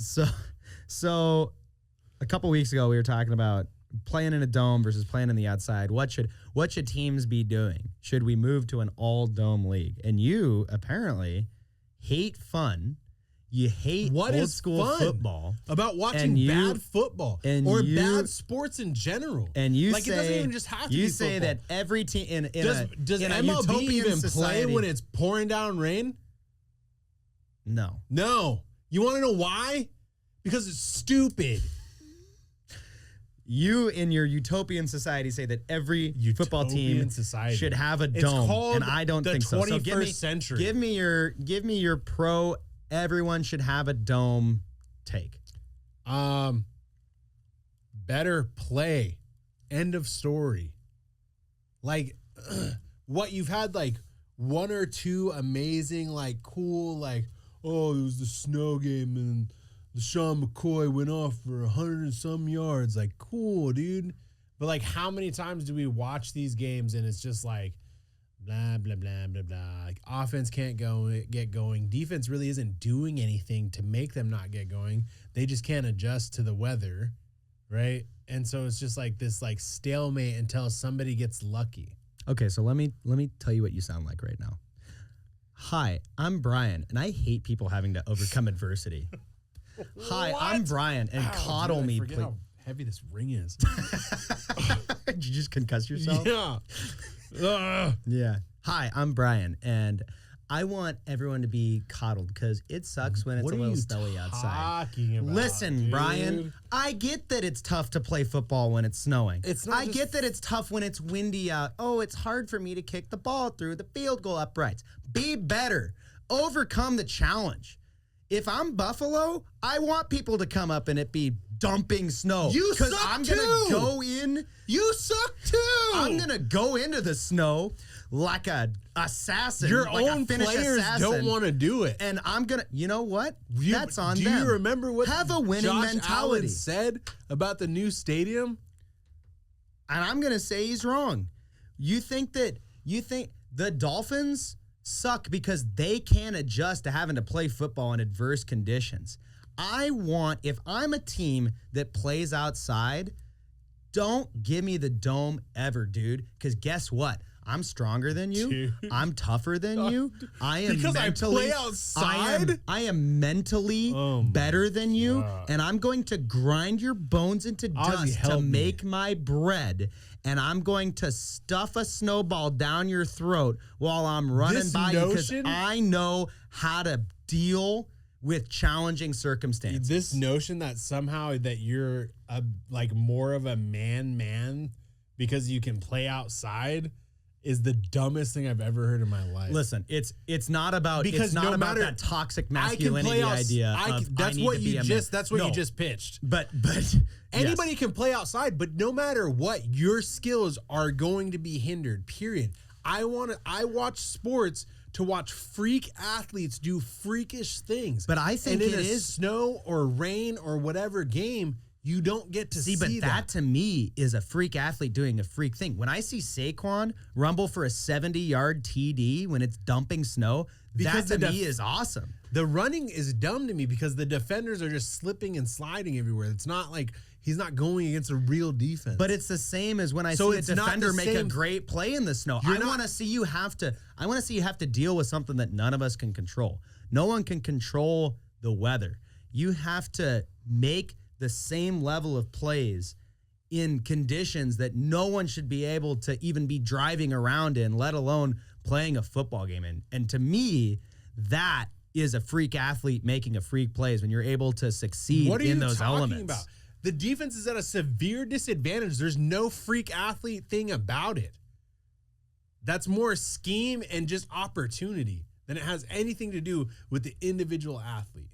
So a couple weeks ago we were talking about playing in a dome versus playing in the outside. What should teams be doing? Should we move to an all dome league? And you apparently hate fun. You hate old school football. About watching bad football or bad sports in general. And you like say, it doesn't even just have to be say football. that every team does in MLB a even society, play when it's pouring down rain? No. You want to know why? Because it's stupid. You in your utopian society say that every football team should have a dome, and I don't think so. So give me your pro. Everyone should have a dome take. Better play. End of story. Like what you've had like one or two amazing, like cool, like, oh, it was the snow game and LeSean McCoy went off for 100 and some yards. Like, cool, dude. But like, how many times do we watch these games and it's just like, blah, blah, blah, blah, blah. Like, offense can't get going. Defense really isn't doing anything to make them not get going. They just can't adjust to the weather, right? And so it's just like this like stalemate until somebody gets lucky. Okay, so let me tell you what you sound like right now. Hi, I'm Brian, and I hate people having to overcome adversity. Hi, I'm Brian, and coddle me, please. How heavy this ring is. Did you just concuss yourself? Yeah. Yeah. Hi, I'm Brian, and I want everyone to be coddled because it sucks when it's a little snowy outside. Listen, dude? Brian, I get that it's tough to play football when it's snowing. I get that it's tough when it's windy out. Oh, it's hard for me to kick the ball through the field goal uprights. Be better. Overcome the challenge. If I'm Buffalo, I want people to come up and it be dumping snow. You suck I'm gonna go in. You suck too. I'm gonna go into the snow like a assassin. Your like own players don't want to do it, and I'm gonna. You know what? That's on them. Do you remember what have a winning Josh mentality Allen said about the new stadium? And I'm gonna say he's wrong. You think the Dolphins suck because they can't adjust to having to play football in adverse conditions. If I'm a team that plays outside, don't give me the dome ever, dude. Because guess what? I'm stronger than you. Dude. I'm tougher than you. I am because mentally, I play outside. I am mentally better than you, and I'm going to grind your bones into dust to make my bread. And I'm going to stuff a snowball down your throat while I'm running by you because I know how to deal with challenging circumstances. This notion that somehow that you're like more of a man because you can play outside is the dumbest thing I've ever heard in my life. Listen, it's not about that toxic masculinity idea. That's what you just pitched. But anybody can play outside, but no matter what, your skills are going to be hindered. Period. I watch sports to watch freak athletes do freakish things. But I think it is snow or rain or whatever game. You don't get to see that. But that to me is a freak athlete doing a freak thing. When I see Saquon rumble for a 70-yard TD when it's dumping snow, that to me is awesome. The running is dumb to me because the defenders are just slipping and sliding everywhere. It's not like he's not going against a real defense. But it's the same as when I see a defender make a great play in the snow. I want to see you have to deal with something that none of us can control. No one can control the weather. You have to make the same level of plays in conditions that no one should be able to even be driving around in, let alone playing a football game in. And to me, that is a freak athlete making a freak plays when you're able to succeed in those elements. What are you talking about? The defense is at a severe disadvantage. There's no freak athlete thing about it. That's more scheme and just opportunity than it has anything to do with the individual athlete.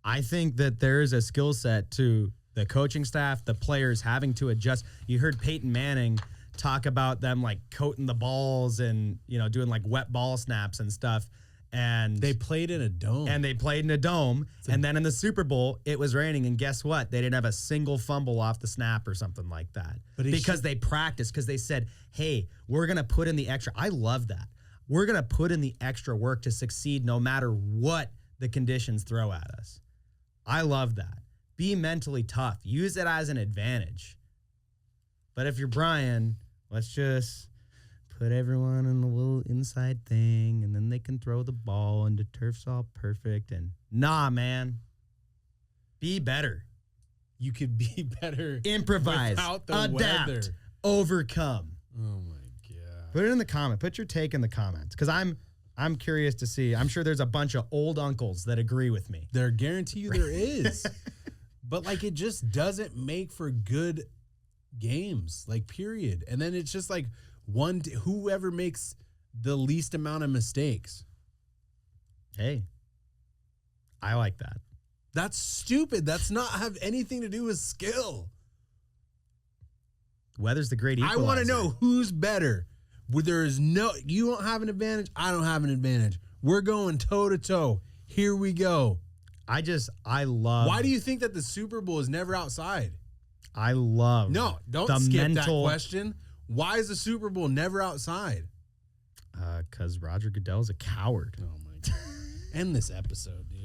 I think that there's a skill set to the coaching staff, the players having to adjust. You heard Peyton Manning talk about them like coating the balls and, doing like wet ball snaps and stuff. And they played in a dome. And then in the Super Bowl, it was raining. And guess what? They didn't have a single fumble off the snap or something like that. Because they practiced, because they said, hey, we're going to put in the extra. I love that. We're going to put in the extra work to succeed no matter what the conditions throw at us. I love that. Be mentally tough. Use it as an advantage. But if you're Brian, let's just put everyone in the little inside thing, and then they can throw the ball, and the turf's all perfect. And nah, man. Be better. You could be better. Improvise. Adapt. Weather. Overcome. Oh, my God. Put it in the comment. Put your take in the comments. Because I'm curious to see. I'm sure there's a bunch of old uncles that agree with me. There guarantee you there is. But, like, it just doesn't make for good games, like, period. And then it's just like whoever makes the least amount of mistakes. Hey, I like that. That's stupid. That's not have anything to do with skill. Weather's the great equalizer. I want to know who's better. Where there is you don't have an advantage. I don't have an advantage. We're going toe to toe. Here we go. I love. Why do you think that the Super Bowl is never outside? I love. No, don't skip that question. Why is the Super Bowl never outside? Because Roger Goodell's a coward. Oh, my God. End this episode, dude.